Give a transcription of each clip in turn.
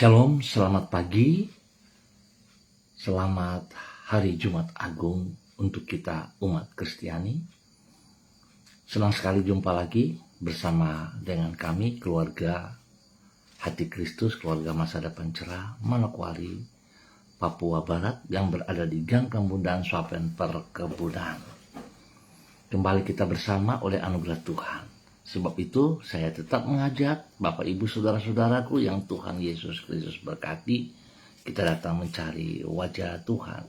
Shalom, selamat pagi, selamat hari Jumat Agung untuk kita umat Kristiani. Senang sekali jumpa lagi bersama dengan kami, keluarga Hati Kristus, keluarga Masa Depan Cerah, Manokwari, Papua Barat yang berada di Gang Kemudahan Swapen Perkebunan. Kembali kita bersama oleh anugerah Tuhan. Sebab itu saya tetap mengajak Bapak Ibu Saudara-saudaraku yang Tuhan Yesus Kristus berkati, kita datang mencari wajah Tuhan.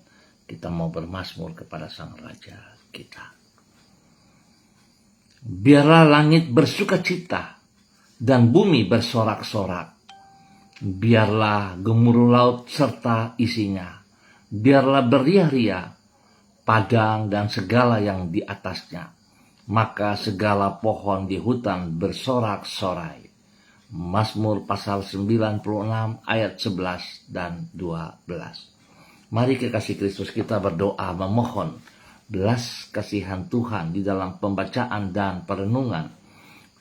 Kita mau bermazmur kepada Sang Raja kita. Biarlah langit bersukacita dan bumi bersorak-sorak. Biarlah gemuruh laut serta isinya. Biarlah beria-ria padang dan segala yang di atasnya. Maka segala pohon di hutan bersorak-sorai. Mazmur pasal 96 ayat 11 dan 12. Mari kekasih Kristus kita berdoa memohon belas kasihan Tuhan di dalam pembacaan dan perenungan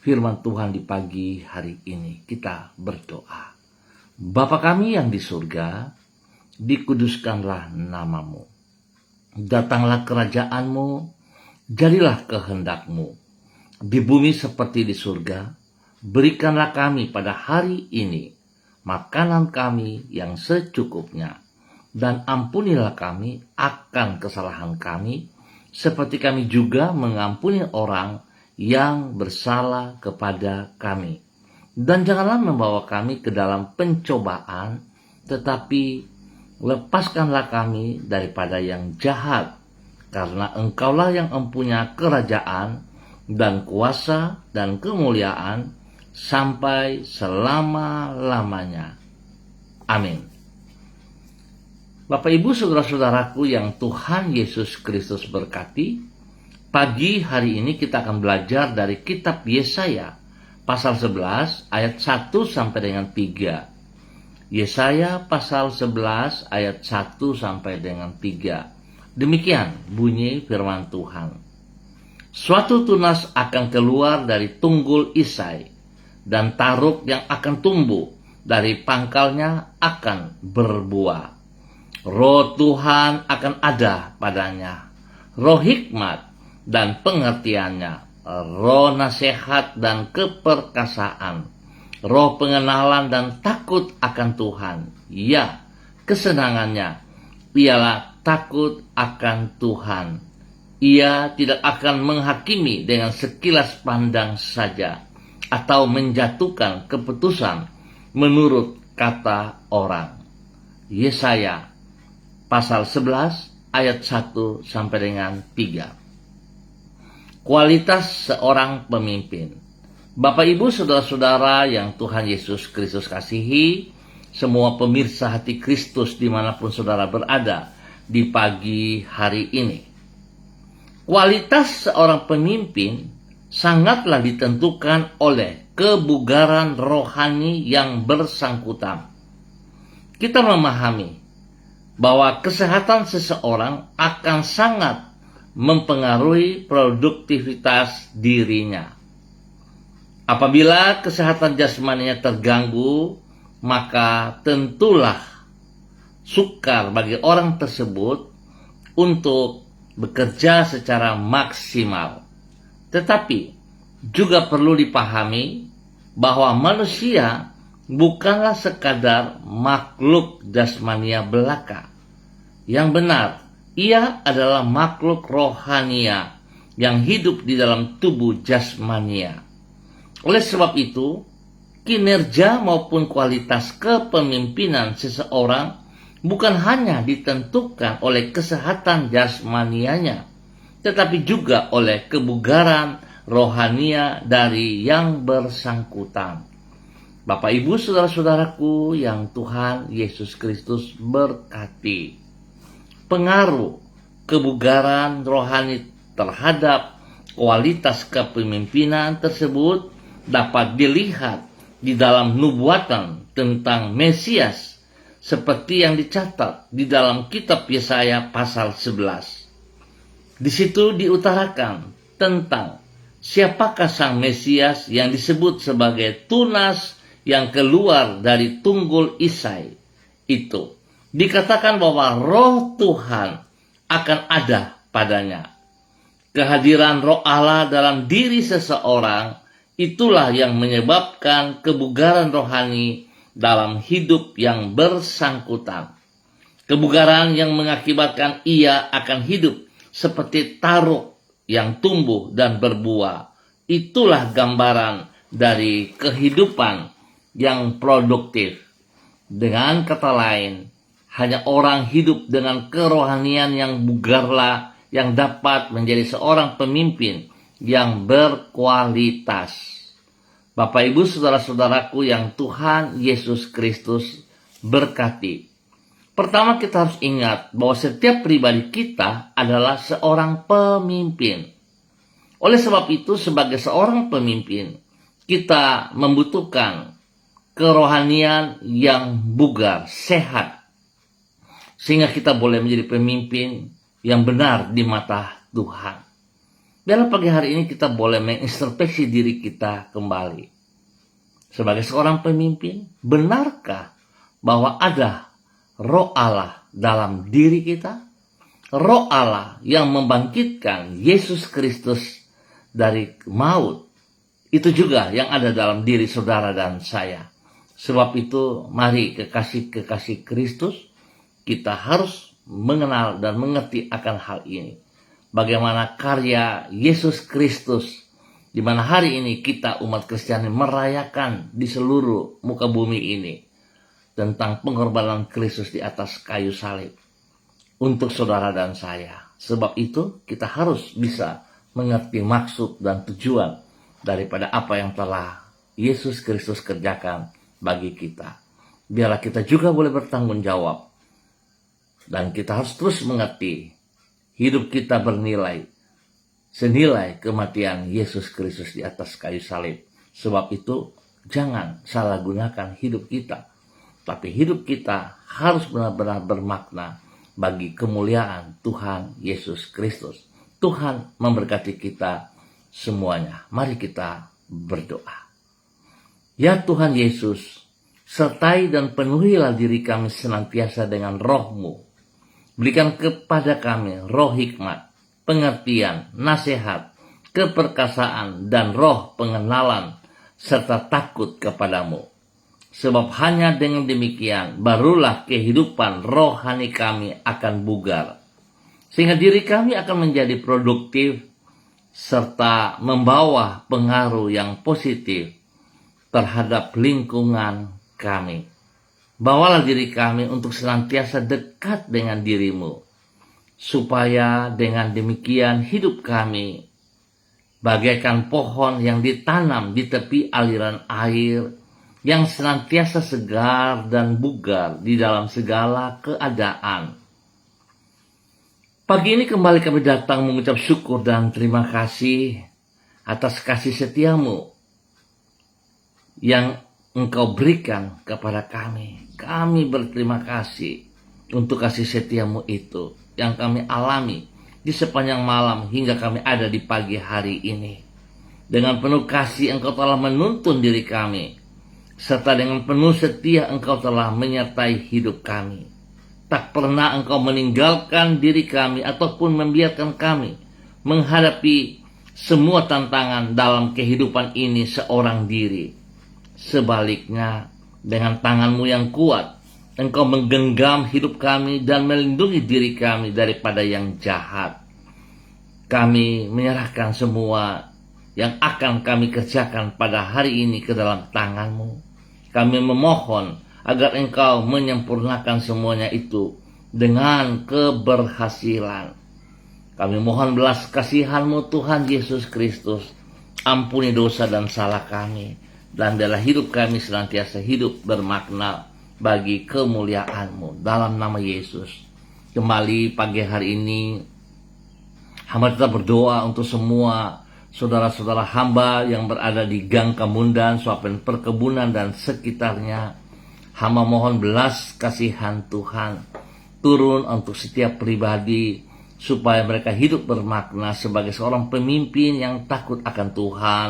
firman Tuhan di pagi hari ini. Kita berdoa. Bapa kami yang di surga, dikuduskanlah namamu. Datanglah kerajaanmu, jadilah kehendak-Mu di bumi seperti di surga. Berikanlah kami pada hari ini makanan kami yang secukupnya, dan ampunilah kami akan kesalahan kami, seperti kami juga mengampuni orang yang bersalah kepada kami. Dan janganlah membawa kami ke dalam pencobaan, tetapi lepaskanlah kami daripada yang jahat. Karena Engkaulah yang mempunyai kerajaan dan kuasa dan kemuliaan sampai selama-lamanya. Amin. Bapak Ibu Saudara-saudaraku yang Tuhan Yesus Kristus berkati, pagi hari ini kita akan belajar dari kitab Yesaya pasal 11 ayat 1 sampai dengan 3. Yesaya pasal 11 ayat 1 sampai dengan 3. Demikian bunyi firman Tuhan. Suatu tunas akan keluar dari tunggul Isai, dan taruk yang akan tumbuh dari pangkalnya akan berbuah. Roh Tuhan akan ada padanya, roh hikmat dan pengertiannya, roh nasihat dan keperkasaan, roh pengenalan dan takut akan Tuhan. Ya, kesenangannya ialah takut akan Tuhan. Ia tidak akan menghakimi dengan sekilas pandang saja, atau menjatuhkan keputusan menurut kata orang. Yesaya pasal 11 ayat 1 sampai dengan 3. Kualitas seorang pemimpin. Bapak Ibu Saudara-saudara yang Tuhan Yesus Kristus kasihi, semua pemirsa Hati Kristus dimanapun saudara berada di pagi hari ini. Kualitas seorang pemimpin sangatlah ditentukan oleh kebugaran rohani yang bersangkutan. Kita memahami bahwa kesehatan seseorang akan sangat mempengaruhi produktivitas dirinya. Apabila kesehatan jasmaninya terganggu, maka tentulah sukar bagi orang tersebut untuk bekerja secara maksimal. Tetapi juga perlu dipahami bahwa manusia bukanlah sekadar makhluk jasmania belaka. Yang benar, ia adalah makhluk rohania yang hidup di dalam tubuh jasmania. Oleh sebab itu, kinerja maupun kualitas kepemimpinan seseorang bukan hanya ditentukan oleh kesehatan jasmanianya, tetapi juga oleh kebugaran rohania dari yang bersangkutan. Bapak Ibu Saudara-saudaraku yang Tuhan Yesus Kristus berkati, pengaruh kebugaran rohani terhadap kualitas kepemimpinan tersebut dapat dilihat di dalam nubuatan tentang Mesias, seperti yang dicatat di dalam kitab Yesaya pasal 11. Di situ diutarakan tentang siapakah sang Mesias yang disebut sebagai tunas yang keluar dari tunggul Isai itu, dikatakan bahwa roh Tuhan akan ada padanya. Kehadiran roh Allah dalam diri seseorang itulah yang menyebabkan kebugaran rohani dalam hidup yang bersangkutan. Kebugaran yang mengakibatkan ia akan hidup seperti taruk yang tumbuh dan berbuah. Itulah gambaran dari kehidupan yang produktif. Dengan kata lain, hanya orang hidup dengan kerohanian yang bugarlah yang dapat menjadi seorang pemimpin yang berkualitas. Bapak, Ibu, saudara-saudaraku yang Tuhan Yesus Kristus berkati. Pertama, kita harus ingat bahwa setiap pribadi kita adalah seorang pemimpin. Oleh sebab itu, sebagai seorang pemimpin, kita membutuhkan kerohanian yang bugar, sehat, sehingga kita boleh menjadi pemimpin yang benar di mata Tuhan. Biarlah pagi hari ini kita boleh mengintrospeksi diri kita kembali. Sebagai seorang pemimpin, benarkah bahwa ada roh Allah dalam diri kita? Roh Allah yang membangkitkan Yesus Kristus dari maut, itu juga yang ada dalam diri saudara dan saya. Sebab itu, mari kekasih-kekasih Kristus, kita harus mengenal dan mengerti akan hal ini. Bagaimana karya Yesus Kristus, di mana hari ini kita umat Kristiani merayakan di seluruh muka bumi ini, tentang pengorbanan Kristus di atas kayu salib untuk saudara dan saya. Sebab itu kita harus bisa mengerti maksud dan tujuan daripada apa yang telah Yesus Kristus kerjakan bagi kita. Biarlah kita juga boleh bertanggung jawab. Dan kita harus terus mengerti hidup kita bernilai senilai kematian Yesus Kristus di atas kayu salib. Sebab itu jangan salah gunakan hidup kita. Tapi hidup kita harus benar-benar bermakna bagi kemuliaan Tuhan Yesus Kristus. Tuhan memberkati kita semuanya. Mari kita berdoa. Ya Tuhan Yesus, sertai dan penuhilah diri kami senantiasa dengan roh-Mu. Berikan kepada kami roh hikmat, pengertian, nasihat, keperkasaan, dan roh pengenalan, serta takut kepadamu. Sebab hanya dengan demikian, barulah kehidupan rohani kami akan bugar. Sehingga diri kami akan menjadi produktif, serta membawa pengaruh yang positif terhadap lingkungan kami. Bawalah diri kami untuk senantiasa dekat dengan diri-Mu, supaya dengan demikian hidup kami bagaikan pohon yang ditanam di tepi aliran air, yang senantiasa segar dan bugar di dalam segala keadaan. Pagi ini kembali kami datang mengucap syukur dan terima kasih atas kasih setia-Mu yang Engkau berikan kepada kami. Kami berterima kasih untuk kasih setia-Mu itu yang kami alami di sepanjang malam hingga kami ada di pagi hari ini. Dengan penuh kasih Engkau telah menuntun diri kami, serta dengan penuh setia Engkau telah menyertai hidup kami. Tak pernah Engkau meninggalkan diri kami ataupun membiarkan kami menghadapi semua tantangan dalam kehidupan ini seorang diri. Sebaliknya, dengan tangan-Mu yang kuat, Engkau menggenggam hidup kami dan melindungi diri kami daripada yang jahat. Kami menyerahkan semua yang akan kami kerjakan pada hari ini ke dalam tangan-Mu. Kami memohon agar Engkau menyempurnakan semuanya itu dengan keberhasilan. Kami mohon belas kasihan-Mu Tuhan Yesus Kristus. Ampuni dosa dan salah kami, dan biarlah hidup kami senantiasa hidup bermakna bagi kemuliaan-Mu. Dalam nama Yesus. Kembali pagi hari ini, hamba tetap berdoa untuk semua saudara-saudara hamba yang berada di Gang Kemundan, Suapen Perkebunan, dan sekitarnya. Hamba mohon belas kasihan Tuhan turun untuk setiap pribadi, supaya mereka hidup bermakna sebagai seorang pemimpin yang takut akan Tuhan.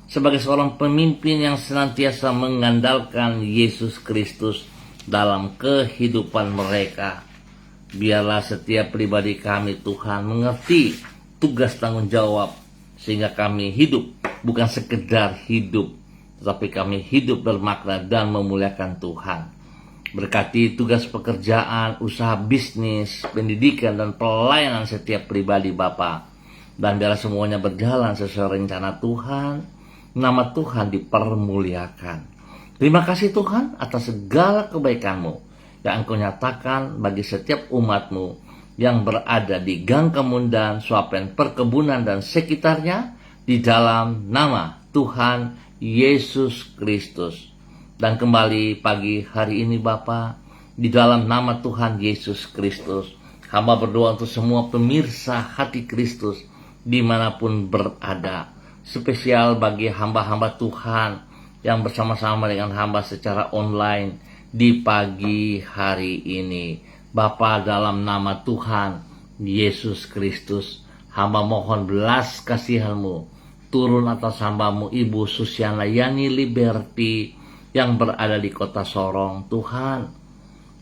sebagai seorang pemimpin yang senantiasa mengandalkan Yesus Kristus dalam kehidupan mereka. Biarlah setiap pribadi kami, Tuhan, mengerti tugas tanggung jawab, sehingga kami hidup bukan sekedar hidup, tetapi kami hidup bermakna dan memuliakan Tuhan. Berkati tugas pekerjaan, usaha bisnis, pendidikan, dan pelayanan setiap pribadi Bapa. Dan biarlah semuanya berjalan sesuai rencana Tuhan, nama Tuhan dipermuliakan. Terima kasih Tuhan atas segala kebaikan-Mu yang Engkau nyatakan bagi setiap umat-Mu yang berada di Gang Kemundan, Swapen, Perkebunan, dan sekitarnya, di dalam nama Tuhan Yesus Kristus. Dan kembali pagi hari ini Bapa, di dalam nama Tuhan Yesus Kristus, hamba berdoa untuk semua pemirsa hati Kristus dimanapun berada, spesial bagi hamba-hamba Tuhan yang bersama-sama dengan hamba secara online di pagi hari ini. Bapa, dalam nama Tuhan Yesus Kristus, hamba mohon belas kasihan-Mu turun atas hamba-Mu Ibu Susiana Yani Liberty yang berada di kota Sorong. Tuhan,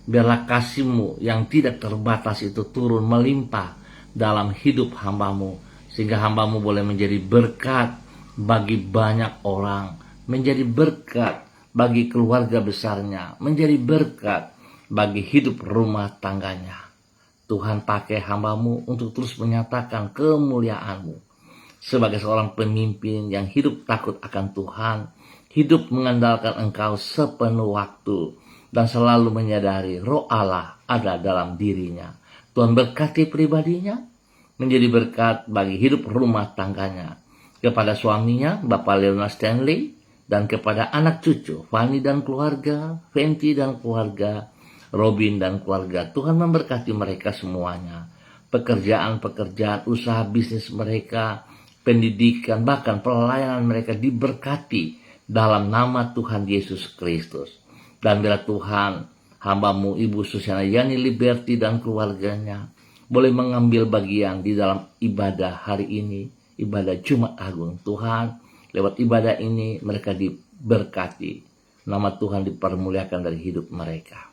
biarlah kasih-Mu yang tidak terbatas itu turun melimpah dalam hidup hamba-Mu, sehingga hamba-Mu boleh menjadi berkat bagi banyak orang, menjadi berkat bagi keluarga besarnya, menjadi berkat bagi hidup rumah tangganya. Tuhan, pakai hamba-Mu untuk terus menyatakan kemuliaan-Mu sebagai seorang pemimpin yang hidup takut akan Tuhan, hidup mengandalkan Engkau sepenuh waktu, dan selalu menyadari Roh Allah ada dalam dirinya. Tuhan, berkati pribadinya, menjadi berkat bagi hidup rumah tangganya, kepada suaminya Bapak Leonard Stanley, dan kepada anak cucu Fanny dan keluarga, Fenty dan keluarga, Robin dan keluarga. Tuhan memberkati mereka semuanya, pekerjaan-pekerjaan, usaha bisnis mereka, pendidikan, bahkan pelayanan mereka diberkati dalam nama Tuhan Yesus Kristus. Dan bila Tuhan, hamba-Mu Ibu Susiana Yani Liberty dan keluarganya boleh mengambil bagian di dalam ibadah hari ini, ibadah Jumat Agung. Tuhan, lewat ibadah ini mereka diberkati, nama Tuhan dipermuliakan dari hidup mereka.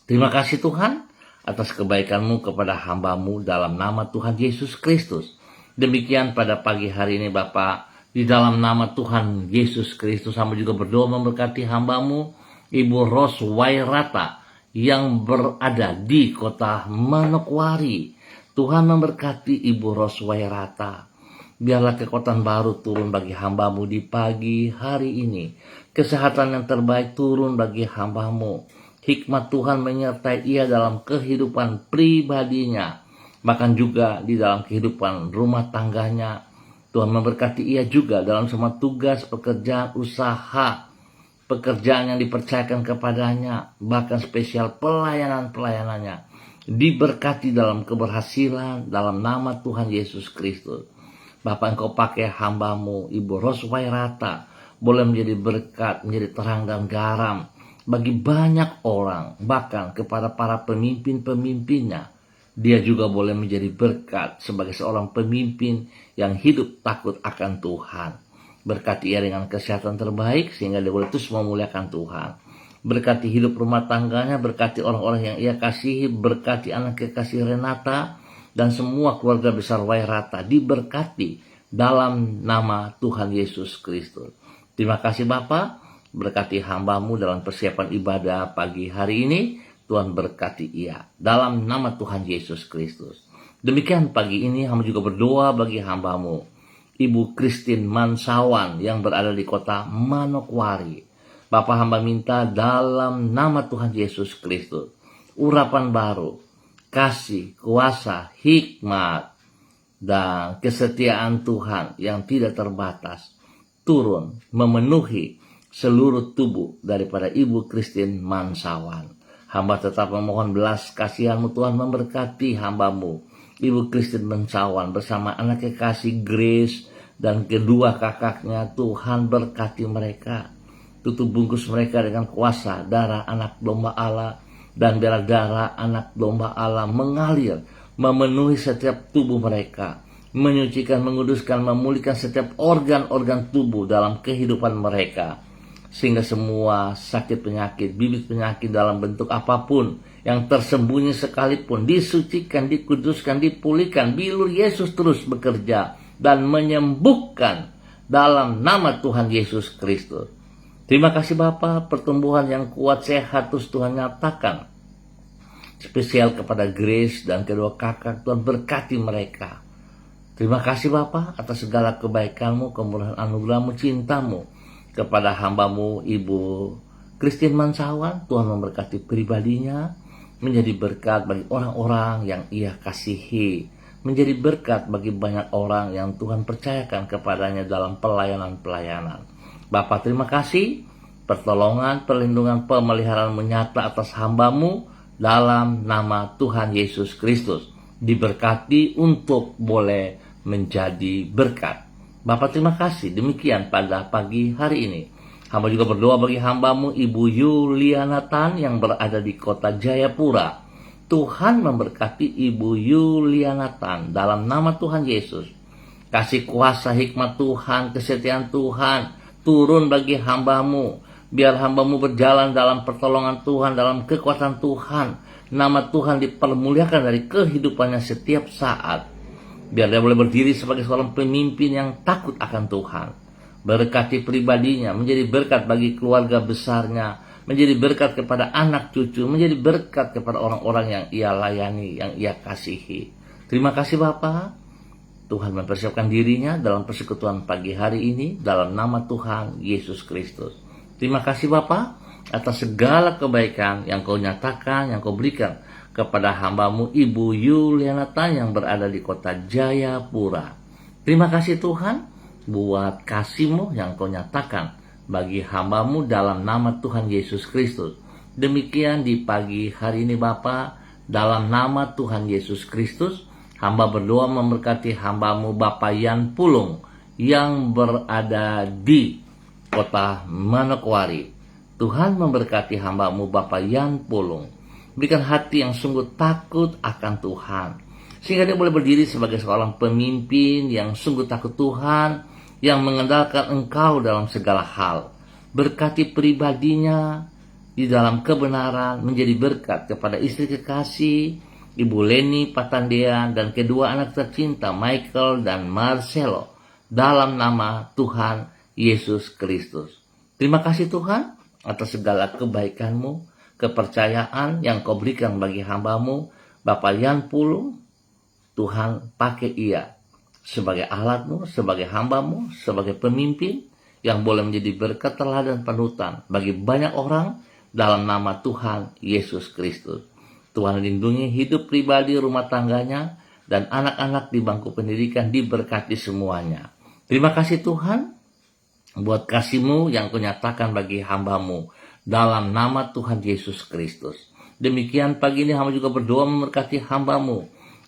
Terima kasih Tuhan atas kebaikan-Mu kepada hamba-Mu dalam nama Tuhan Yesus Kristus. Demikian pada pagi hari ini Bapa, di dalam nama Tuhan Yesus Kristus, hamba juga berdoa memberkati hamba-Mu Ibu Ros Wairata yang berada di kota Manokwari. Tuhan memberkati Ibu Ros Wairata. Biarlah kekuatan baru turun bagi hamba-Mu di pagi hari ini. Kesehatan yang terbaik turun bagi hamba-Mu. Hikmat Tuhan menyertai ia dalam kehidupan pribadinya, bahkan juga di dalam kehidupan rumah tangganya. Tuhan memberkati ia juga dalam semua tugas, pekerjaan, usaha, pekerjaan yang dipercayakan kepadanya, bahkan spesial pelayanan-pelayanannya. Diberkati dalam keberhasilan dalam nama Tuhan Yesus Kristus. Bapak, Engkau pakai hamba-Mu Ibu Ros Wairata boleh menjadi berkat, menjadi terang dan garam bagi banyak orang, bahkan kepada para pemimpin-pemimpinnya. Dia juga boleh menjadi berkat sebagai seorang pemimpin yang hidup takut akan Tuhan. Berkati ia dengan kesehatan terbaik sehingga dia boleh terus memuliakan Tuhan. Berkati hidup rumah tangganya, berkati orang-orang yang ia kasihi, berkati anak kekasih Renata dan semua keluarga besar Wairata diberkati dalam nama Tuhan Yesus Kristus. Terima kasih Bapa. Berkati hamba-Mu dalam persiapan ibadah pagi hari ini. Tuhan berkati ia dalam nama Tuhan Yesus Kristus. Demikian pagi ini hamba juga berdoa bagi hamba-Mu Ibu Christine Mansawan yang berada di kota Manokwari. Bapak, hamba minta dalam nama Tuhan Yesus Kristus, urapan baru, kasih, kuasa, hikmat, dan kesetiaan Tuhan yang tidak terbatas turun memenuhi seluruh tubuh daripada Ibu Christine Mansawan. Hamba tetap memohon belas kasihan-Mu Tuhan, memberkati hamba-Mu Ibu Christine Mansawan bersama anak kekasih Grace dan kedua kakaknya. Tuhan berkati mereka, tutup bungkus mereka dengan kuasa darah anak domba Allah, dan biarlah darah anak domba Allah mengalir memenuhi setiap tubuh mereka, menyucikan, menguduskan, memulihkan setiap organ-organ tubuh dalam kehidupan mereka. Sehingga semua sakit penyakit, bibit penyakit dalam bentuk apapun yang tersembunyi sekalipun disucikan, dikuduskan, dipulihkan. Bilur Yesus terus bekerja dan menyembuhkan dalam nama Tuhan Yesus Kristus. Terima kasih Bapa, pertumbuhan yang kuat sehat terus Tuhan nyatakan. Spesial kepada Grace dan kedua kakak, Tuhan berkati mereka. Terima kasih Bapa atas segala kebaikan-Mu, kemurahan anugerah-Mu, cinta-Mu kepada hamba-Mu Ibu Christine Mansawan. Tuhan memberkati pribadinya, menjadi berkat bagi orang-orang yang Ia kasihi, menjadi berkat bagi banyak orang yang Tuhan percayakan kepadanya dalam pelayanan-pelayanan. Bapa, terima kasih, pertolongan, perlindungan, pemeliharaan menyata atas hamba-Mu dalam nama Tuhan Yesus Kristus. Diberkati untuk boleh menjadi berkat. Bapak, terima kasih. Demikian pada pagi hari ini. Hamba juga berdoa bagi hamba-Mu Ibu Yuliana Tan yang berada di kota Jayapura. Tuhan memberkati Ibu Yuliana Tan dalam nama Tuhan Yesus. Kasih kuasa hikmat Tuhan, kesetiaan Tuhan turun bagi hamba-Mu. Biar hamba-Mu berjalan dalam pertolongan Tuhan, dalam kekuatan Tuhan. Nama Tuhan dipermuliakan dari kehidupannya setiap saat. Biar dia boleh berdiri sebagai seorang pemimpin yang takut akan Tuhan. Berkati pribadinya, menjadi berkat bagi keluarga besarnya, menjadi berkat kepada anak cucu, menjadi berkat kepada orang-orang yang Ia layani, yang Ia kasihi. Terima kasih Bapa. Tuhan mempersiapkan dirinya dalam persekutuan pagi hari ini dalam nama Tuhan Yesus Kristus. Terima kasih Bapa atas segala kebaikan yang Kau nyatakan, yang Kau berikan kepada hamba-Mu Ibu Yuliana Tan yang berada di kota Jayapura. Terima kasih Tuhan buat kasih-Mu yang Kau nyatakan bagi hamba-Mu dalam nama Tuhan Yesus Kristus. Demikian di pagi hari ini Bapa, dalam nama Tuhan Yesus Kristus, hamba berdoa memberkati hamba-Mu Bapak Yan Pulung yang berada di kota Manokwari. Tuhan memberkati hamba-Mu Bapak Yan Pulung. Berikan hati yang sungguh takut akan Tuhan, sehingga dia boleh berdiri sebagai seorang pemimpin yang sungguh takut Tuhan, yang mengandalkan Engkau dalam segala hal. Berkati pribadinya di dalam kebenaran, menjadi berkat kepada istri kekasih Ibu Leni Patandean dan kedua anak tercinta Michael dan Marcelo dalam nama Tuhan Yesus Kristus. Terima kasih Tuhan atas segala kebaikan-Mu, kepercayaan yang Kau berikan bagi hamba-Mu Bapak Yan Pulung. Tuhan pakai ia sebagai alat-Mu, sebagai hamba-Mu, sebagai pemimpin yang boleh menjadi berkat teladan panutan bagi banyak orang dalam nama Tuhan Yesus Kristus. Tuhan lindungi hidup pribadi, rumah tangganya, dan anak-anak di bangku pendidikan diberkati semuanya. Terima kasih Tuhan buat kasih-Mu yang Kau nyatakan bagi hamba-Mu dalam nama Tuhan Yesus Kristus. Demikian pagi ini hamba juga berdoa memberkati hamba-Mu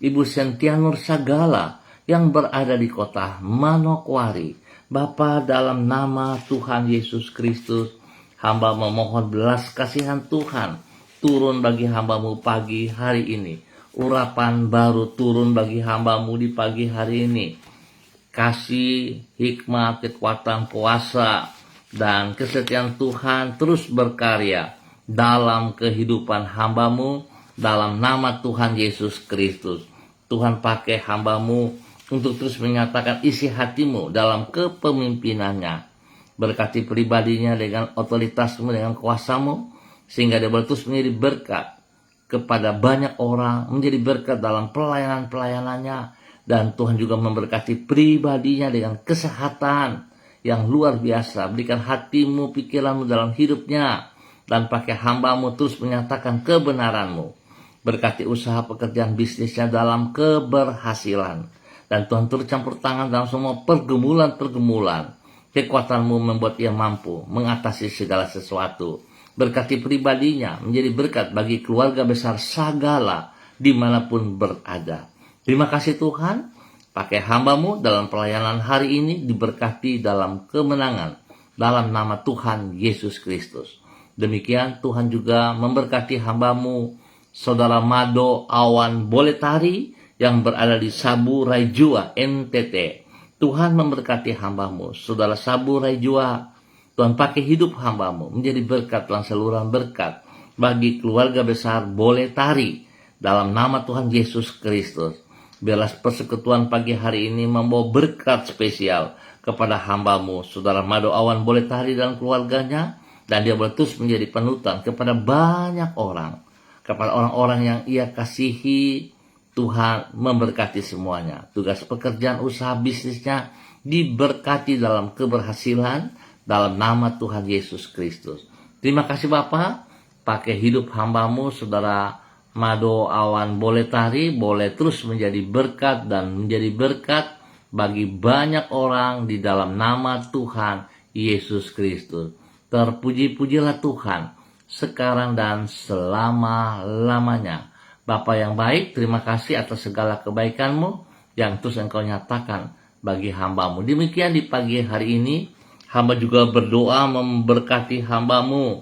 Ibu Sentianur Sagala yang berada di kota Manokwari. Bapa, dalam nama Tuhan Yesus Kristus, hamba memohon belas kasihan Tuhan turun bagi hamba-Mu pagi hari ini. Urapan baru turun bagi hamba-Mu di pagi hari ini. Kasih, hikmat, kekuatan, kuasa, dan kesetiaan Tuhan terus berkarya dalam kehidupan hamba-Mu dalam nama Tuhan Yesus Kristus. Tuhan pakai hamba-Mu untuk terus menyatakan isi hati-Mu dalam kepemimpinannya. Berkati pribadinya dengan otoritas-Mu, dengan kuasa-Mu, sehingga dia boleh terus menjadi berkat kepada banyak orang, menjadi berkat dalam pelayanan-pelayanannya. Dan Tuhan juga memberkati pribadinya dengan kesehatan yang luar biasa. Berikan hati-Mu, pikiran-Mu dalam hidupnya, dan pakai hamba-Mu terus menyatakan kebenaran-Mu. Berkati usaha pekerjaan bisnisnya dalam keberhasilan, dan Tuhan turut campur tangan dalam semua pergumulan-pergumulan. Kekuatan-Mu membuat ia mampu mengatasi segala sesuatu. Berkati pribadinya menjadi berkat bagi keluarga besar Sagala dimanapun berada. Terima kasih Tuhan. Pakai hamba-Mu dalam pelayanan hari ini, diberkati dalam kemenangan dalam nama Tuhan Yesus Kristus. Demikian Tuhan juga memberkati hamba-Mu Saudara Mado Awan Boletari yang berada di Sabu Raijua, NTT. Tuhan memberkati hamba-Mu, Saudara Sabu Raijua. Tuhan pakai hidup hamba-Mu menjadi berkat dalam saluran berkat bagi keluarga besar Boleh Tari dalam nama Tuhan Yesus Kristus. Biarlah persekutuan pagi hari ini membawa berkat spesial kepada hamba-Mu, Saudara Mado Awan Boleh Tari dan keluarganya, dan dia boleh terus menjadi panutan kepada banyak orang, kepada orang-orang yang ia kasihi. Tuhan memberkati semuanya. Tugas pekerjaan, usaha, bisnisnya diberkati dalam keberhasilan dalam nama Tuhan Yesus Kristus. Terima kasih Bapa, pakai hidup hamba-Mu, Saudara Mado Awan Boleh Tari, boleh terus menjadi berkat dan menjadi berkat bagi banyak orang di dalam nama Tuhan Yesus Kristus. Terpuji-pujilah Tuhan sekarang dan selama-lamanya. Bapa yang baik, terima kasih atas segala kebaikan-Mu yang terus Engkau nyatakan bagi hamba-Mu. Demikian di pagi hari ini, hamba juga berdoa memberkati hamba-Mu,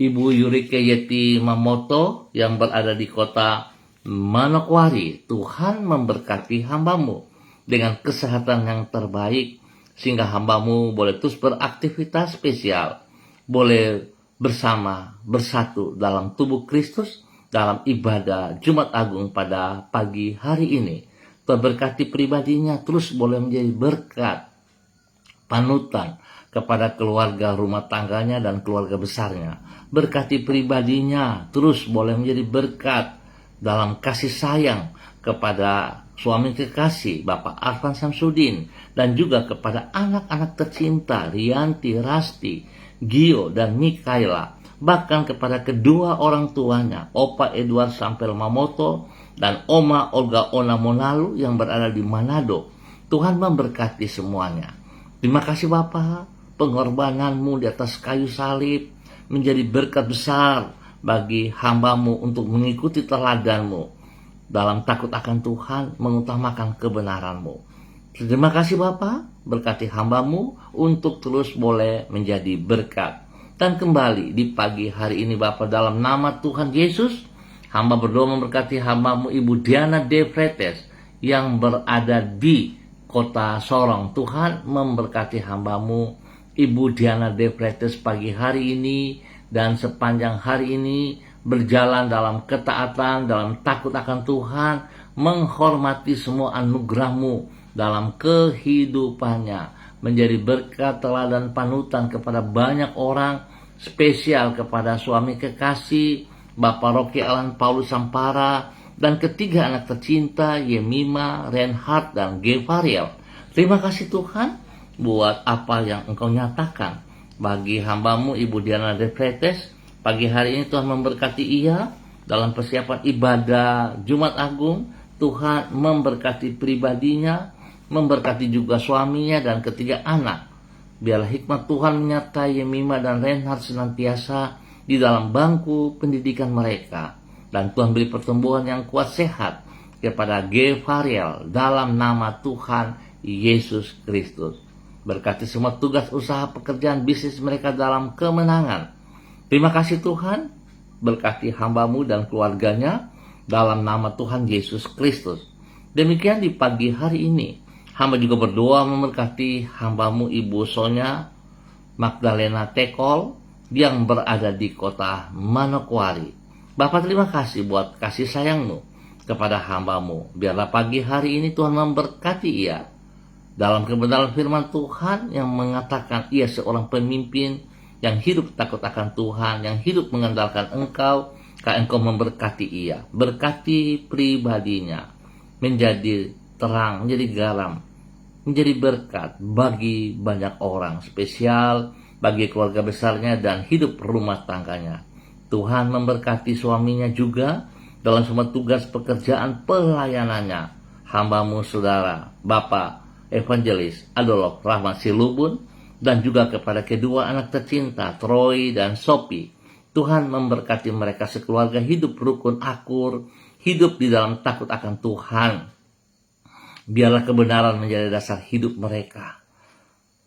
Ibu Yurike Yeti Mamoto yang berada di kota Manokwari. Tuhan memberkati hamba-Mu dengan kesehatan yang terbaik, sehingga hamba-Mu boleh terus beraktivitas spesial, boleh bersatu dalam tubuh Kristus, dalam ibadah Jumat Agung pada pagi hari ini. Tuhan berkati pribadinya, terus boleh menjadi berkat, panutan kepada keluarga rumah tangganya dan keluarga besarnya. Berkati pribadinya, terus boleh menjadi berkat dalam kasih sayang kepada suami kekasih Bapak Arfan Samsudin, dan juga kepada anak-anak tercinta Rianti, Rasti, Gio, dan Mikaela. Bahkan kepada kedua orang tuanya, Opa Edward Sampel Mamoto dan Oma Olga Ona Monalu yang berada di Manado. Tuhan memberkati semuanya. Terima kasih Bapa, pengorbanan-Mu di atas kayu salib menjadi berkat besar bagi hamba-Mu untuk mengikuti teladan-Mu dalam takut akan Tuhan, mengutamakan kebenaran-Mu. Terima kasih Bapa, berkati hamba-Mu untuk terus boleh menjadi berkat. Dan kembali di pagi hari ini Bapa, dalam nama Tuhan Yesus, hamba berdoa memberkati hamba-Mu Ibu Diana De Fretes yang berada di kota Sorong. Tuhan memberkati hamba-Mu Ibu Diana De Fretes pagi hari ini dan sepanjang hari ini berjalan dalam ketaatan, dalam takut akan Tuhan, menghormati semua anugerah-Mu dalam kehidupannya, menjadi berkat, teladan, panutan kepada banyak orang, spesial kepada suami kekasih Bapak Rocky Alan Paulus Sampara, dan ketiga anak tercinta Yemima, Reinhard, dan Gevariel. Terima kasih Tuhan buat apa yang Engkau nyatakan bagi hamba-Mu Ibu Diana De Fretes. Pagi hari ini Tuhan memberkati ia dalam persiapan ibadah Jumat Agung. Tuhan memberkati pribadinya, memberkati juga suaminya dan ketiga anak. Biarlah hikmat Tuhan menyertai Yemima dan Reinhard senantiasa di dalam bangku pendidikan mereka. Dan Tuhan beri pertumbuhan yang kuat sehat kepada Gevariel dalam nama Tuhan Yesus Kristus. Berkati semua tugas usaha pekerjaan bisnis mereka dalam kemenangan. Terima kasih Tuhan, berkati hamba-Mu dan keluarganya dalam nama Tuhan Yesus Kristus. Demikian di pagi hari ini, hamba juga berdoa memberkati hamba-Mu Ibu Sonya Magdalena Tekol yang berada di kota Manokwari. Bapak terima kasih buat kasih sayang-Mu kepada hamba-Mu. Biarlah pagi hari ini Tuhan memberkati ia dalam kebenaran firman Tuhan yang mengatakan ia seorang pemimpin yang hidup takut akan Tuhan, yang hidup mengandalkan Engkau, karena Engkau memberkati ia. Berkati pribadinya menjadi terang, menjadi garam, menjadi berkat bagi banyak orang, spesial bagi keluarga besarnya dan hidup rumah tangganya. Tuhan memberkati suaminya juga dalam semua tugas pekerjaan pelayanannya. Hamba-Mu Saudara Bapak Evangelis Adolf Rahmat Silubun, dan juga kepada kedua anak tercinta Troy dan Sophie. Tuhan memberkati mereka sekeluarga hidup rukun akur, hidup di dalam takut akan Tuhan. Biarlah kebenaran menjadi dasar hidup mereka.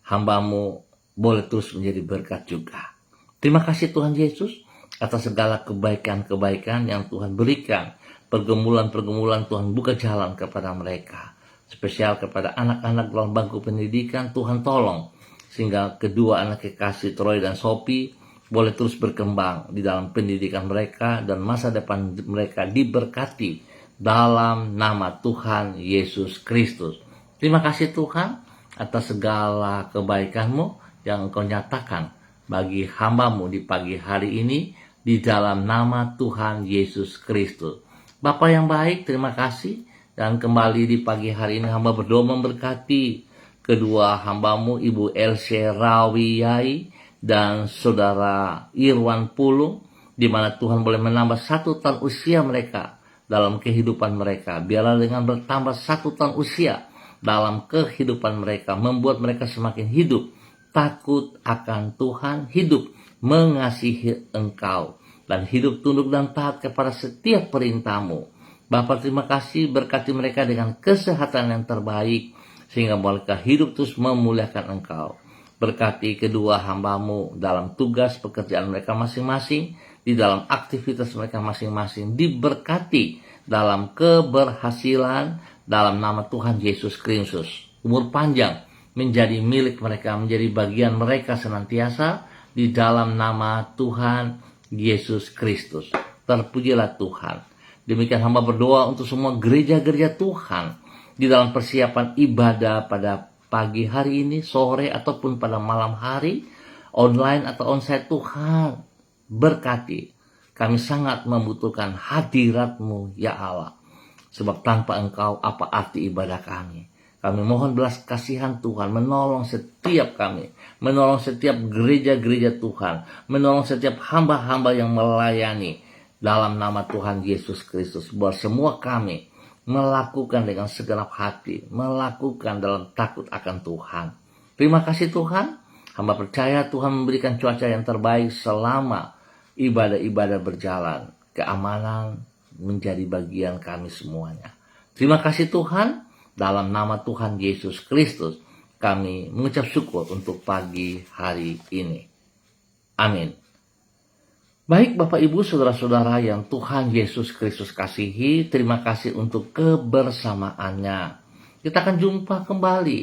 Hamba-Mu boleh terus menjadi berkat juga. Terima kasih Tuhan Yesus. atas segala kebaikan-kebaikan yang Tuhan berikan. Pergumulan-pergumulan Tuhan buka jalan kepada mereka. Spesial kepada anak-anak dalam bangku pendidikan, Tuhan tolong. Sehingga kedua anak kekasih Troy dan Sophie boleh terus berkembang di dalam pendidikan mereka dan masa depan mereka diberkati dalam nama Tuhan Yesus Kristus. Terima kasih Tuhan atas segala kebaikan-Mu yang Engkau nyatakan bagi hamba-Mu di pagi hari ini di dalam nama Tuhan Yesus Kristus. Bapa yang baik, terima kasih. Dan kembali di pagi hari ini hamba berdoa memberkati kedua hamba-Mu, Ibu Else Rawiyai dan Saudara Irwan Pulung, di mana Tuhan boleh menambah 1 tahun usia mereka dalam kehidupan mereka. Biarlah dengan bertambah 1 tahun usia dalam kehidupan mereka, membuat mereka semakin hidup takut akan Tuhan, hidup mengasihi Engkau, dan hidup tunduk dan taat kepada setiap perintah-Mu. Bapa, terima kasih, berkati mereka dengan kesehatan yang terbaik, sehingga mereka hidup terus memuliakan Engkau. Berkati kedua hamba-Mu dalam tugas pekerjaan mereka masing-masing, di dalam aktivitas mereka masing-masing, diberkati dalam keberhasilan dalam nama Tuhan Yesus Kristus. Umur panjang menjadi milik mereka, menjadi bagian mereka senantiasa di dalam nama Tuhan Yesus Kristus. Terpujilah Tuhan. Demikian hamba berdoa untuk semua gereja-gereja Tuhan di dalam persiapan ibadah pada pagi hari ini, sore ataupun pada malam hari, online atau onsite. Tuhan berkati. Kami sangat membutuhkan hadirat-Mu ya Allah. Sebab tanpa Engkau apa arti ibadah kami? Kami mohon belas kasihan Tuhan, menolong setiap kami, menolong setiap gereja-gereja Tuhan, menolong setiap hamba-hamba yang melayani dalam nama Tuhan Yesus Kristus. Buat semua kami melakukan dengan segenap hati, melakukan dalam takut akan Tuhan. Terima kasih Tuhan. Hamba percaya Tuhan memberikan cuaca yang terbaik selama ibadah-ibadah berjalan. Keamanan menjadi bagian kami semuanya. Terima kasih Tuhan. Dalam nama Tuhan Yesus Kristus kami mengucap syukur untuk pagi hari ini. Amin. Baik Bapak Ibu Saudara-saudara yang Tuhan Yesus Kristus kasihi, terima kasih untuk kebersamaannya. Kita akan jumpa kembali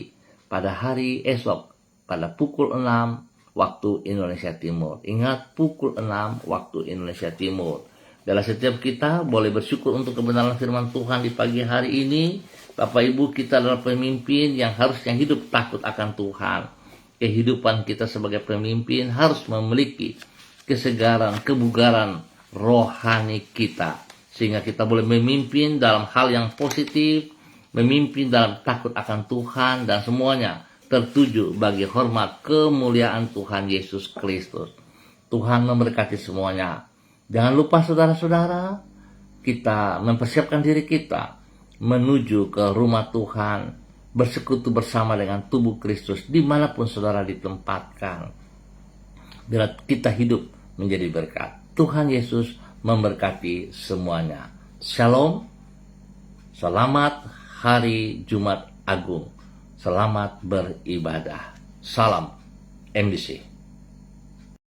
pada hari esok pada pukul 6 waktu Indonesia Timur. Ingat, pukul 6 waktu Indonesia Timur. Dalam setiap kita boleh bersyukur untuk kebenaran firman Tuhan di pagi hari ini. Bapak Ibu, kita adalah pemimpin yang harusnya hidup takut akan Tuhan. Kehidupan kita sebagai pemimpin harus memiliki kesegaran, kebugaran rohani kita. Sehingga kita boleh memimpin dalam hal yang positif, memimpin dalam takut akan Tuhan, dan semuanya tertuju bagi hormat kemuliaan Tuhan Yesus Kristus. Tuhan memberkati semuanya. Jangan lupa saudara-saudara, kita mempersiapkan diri kita menuju ke rumah Tuhan, bersekutu bersama dengan tubuh Kristus dimanapun saudara ditempatkan. Biar kita hidup menjadi berkat. Tuhan Yesus memberkati semuanya. Shalom. Selamat hari Jumat Agung. Selamat beribadah. Salam MBC.